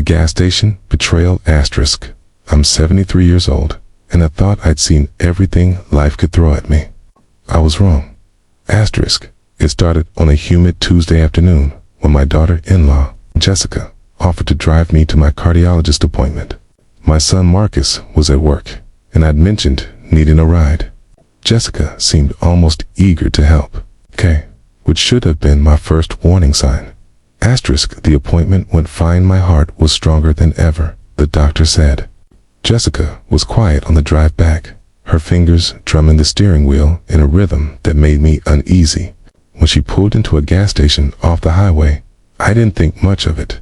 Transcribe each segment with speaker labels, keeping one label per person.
Speaker 1: gas station, betrayal, asterisk. I'm 73 years old, and I thought I'd seen everything life could throw at me. I was wrong. Asterisk. It started on a humid Tuesday afternoon when my daughter-in-law, Jessica, offered to drive me to my cardiologist appointment. My son Marcus was at work, and I'd mentioned needing a ride. Jessica seemed almost eager to help. Okay, which should have been my first warning sign. Asterisk. The appointment went fine. My heart was stronger than ever, the doctor said. Jessica was quiet on the drive back, her fingers drumming the steering wheel in a rhythm that made me uneasy. When she pulled into a gas station off the highway, I didn't think much of it.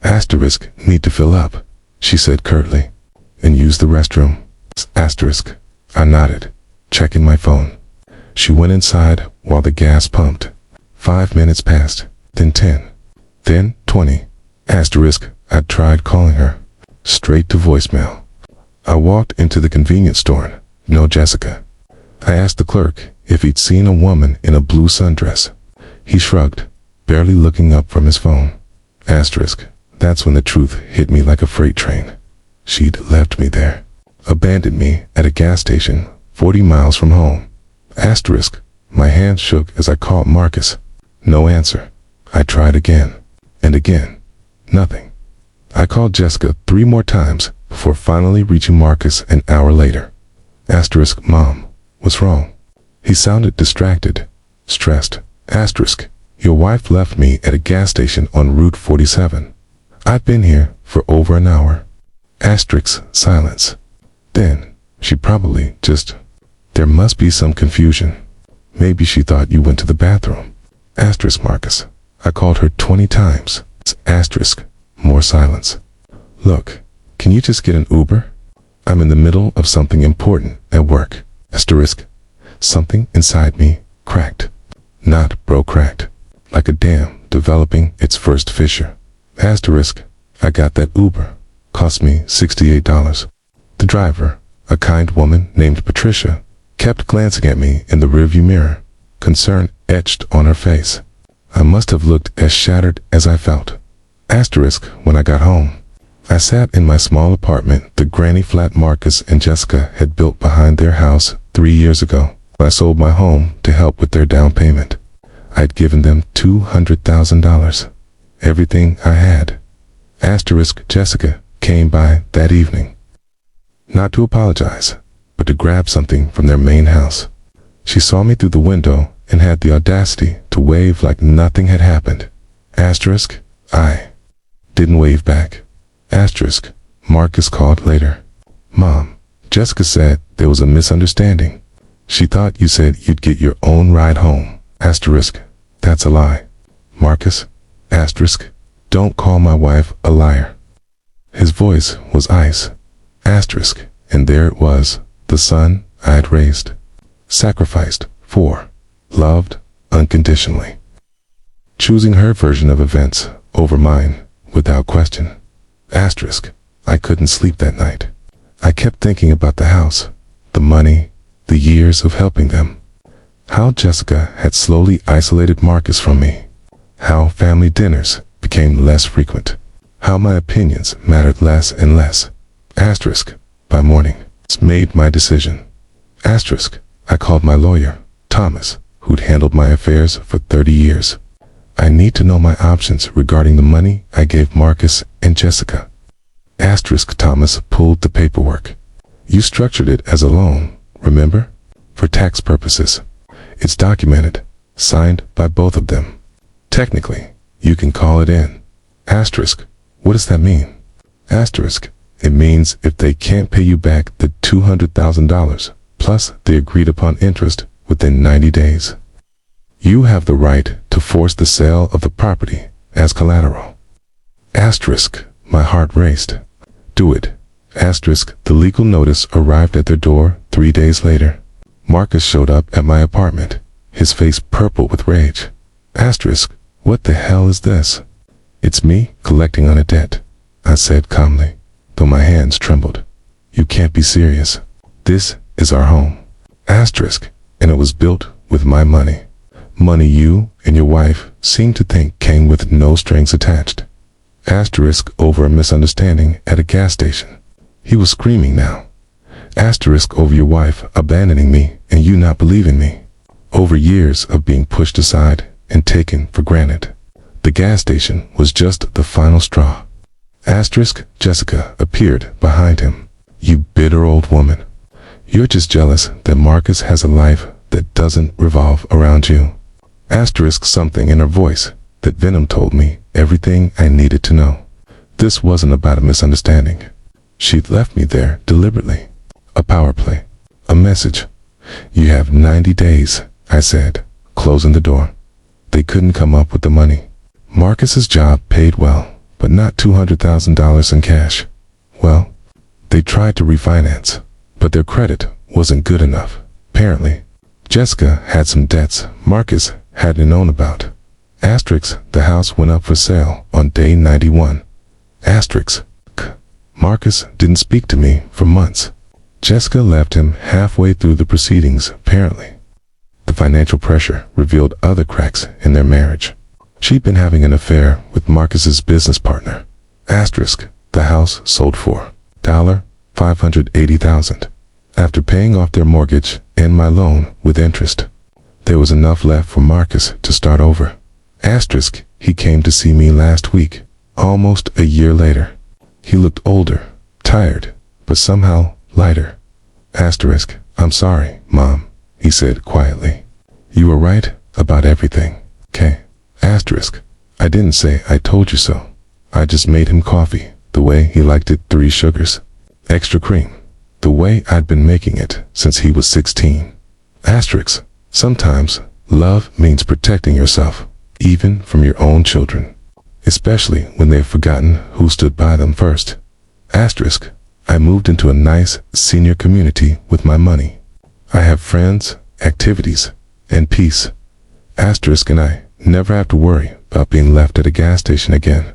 Speaker 1: Asterisk. Need to fill up, she said curtly. And use the restroom. Asterisk. I nodded, checking my phone. She went inside while the gas pumped. 5 minutes passed, then 10, then 20. Asterisk. I tried calling her. Straight to voicemail. I walked into the convenience store. No Jessica. I asked the clerk if he'd seen a woman in a blue sundress. He shrugged, barely looking up from his phone. Asterisk. That's when the truth hit me like a freight train. She'd left me there. Abandoned me at a gas station 40 miles from home. Asterisk. My hand shook as I called Marcus. No answer. I tried again and again. Nothing. I called Jessica 3 more times before finally reaching Marcus an hour later. Asterisk. Mom, what's wrong? He sounded distracted, stressed. Asterisk. Your wife left me at a gas station on Route 47. I've been here for over an hour. Asterisk. Silence. Then, she probably just... There must be some confusion. Maybe she thought you went to the bathroom. Asterisk. Marcus. I called her 20 times. Asterisk. More silence. Look, can you just get an Uber? I'm in the middle of something important at work. Asterisk. Something inside me cracked. Not cracked. Like a dam developing its first fissure. Asterisk. I got that Uber. Cost me $68. The driver, a kind woman named Patricia, kept glancing at me in the rearview mirror, concern etched on her face. I must have looked as shattered as I felt. Asterisk. When I got home, I sat in my small apartment, the granny flat Marcus and Jessica had built behind their house 3 years ago. I sold my home to help with their down payment. I'd given them $200,000. Everything I had. Asterisk. Jessica came by that evening. Not to apologize, but to grab something from their main house. She saw me through the window and had the audacity to wave like nothing had happened. Asterisk. I didn't wave back. Asterisk. Marcus called later. Mom, Jessica said there was a misunderstanding. She thought you said you'd get your own ride home. Asterisk. That's a lie. Marcus. Asterisk. Don't call my wife a liar. His voice was ice. Asterisk. And there it was, the son I had raised, sacrificed for, loved unconditionally. Choosing her version of events over mine, without question. Asterisk. I couldn't sleep that night. I kept thinking about the house, the money, the years of helping them. How Jessica had slowly isolated Marcus from me. How family dinners became less frequent. How my opinions mattered less and less. Asterisk. By morning, it's made my decision. Asterisk. I called my lawyer, Thomas, who'd handled my affairs for 30 years. I need to know my options regarding the money I gave Marcus and Jessica. Asterisk. Thomas pulled the paperwork. You structured it as a loan, remember? For tax purposes. It's documented, signed by both of them. Technically, you can call it in. Asterisk. What does that mean? Asterisk. It means if they can't pay you back the $200,000 plus the agreed upon interest within 90 days, you have the right to force the sale of the property as collateral. Asterisk. My heart raced. Do it. Asterisk. The legal notice arrived at their door 3 days later. Marcus showed up at my apartment, his face purple with rage. Asterisk. What the hell is this? It's me collecting on a debt, I said calmly, though my hands trembled. You can't be serious. This is our home. Asterisk. And it was built with my money. Money you and your wife seem to think came with no strings attached. Asterisk over a misunderstanding at a gas station. He was screaming now. Asterisk over your wife abandoning me and you not believing me. Over years of being pushed aside and taken for granted. The gas station was just the final straw. Asterisk Jessica appeared behind him. You bitter old woman. You're just jealous that Marcus has a life that doesn't revolve around you. Asterisk something in her voice that Venom told me everything I needed to know. This wasn't about a misunderstanding. She'd left me there deliberately. A power play. A message. You have 90 days, I said, closing the door. They couldn't come up with the money. Marcus's job paid well, but not $200,000 in cash. Well, they tried to refinance, but their credit wasn't good enough, apparently. Jessica had some debts Marcus hadn't known about. Asterisk, the house went up for sale on day 91. Asterisk, Marcus didn't speak to me for months. Jessica left him halfway through the proceedings, apparently. The financial pressure revealed other cracks in their marriage. She'd been having an affair with Marcus's business partner. Asterisk, the house sold for $580,000. After paying off their mortgage and my loan with interest, there was enough left for Marcus to start over. Asterisk, he came to see me last week, almost a year later. He looked older, tired, but somehow lighter. Asterisk, I'm sorry, Mom, he said quietly. You were right about everything, okay? Asterisk, I didn't say I told you so. I just made him coffee, the way he liked it, 3 sugars. Extra cream, the way I'd been making it since he was 16. Asterisk, sometimes love means protecting yourself, even from your own children, especially when they've forgotten who stood by them first. Asterisk, I moved into a nice senior community with my money. I have friends, activities, and peace. Asterisk and I never have to worry about being left at a gas station again.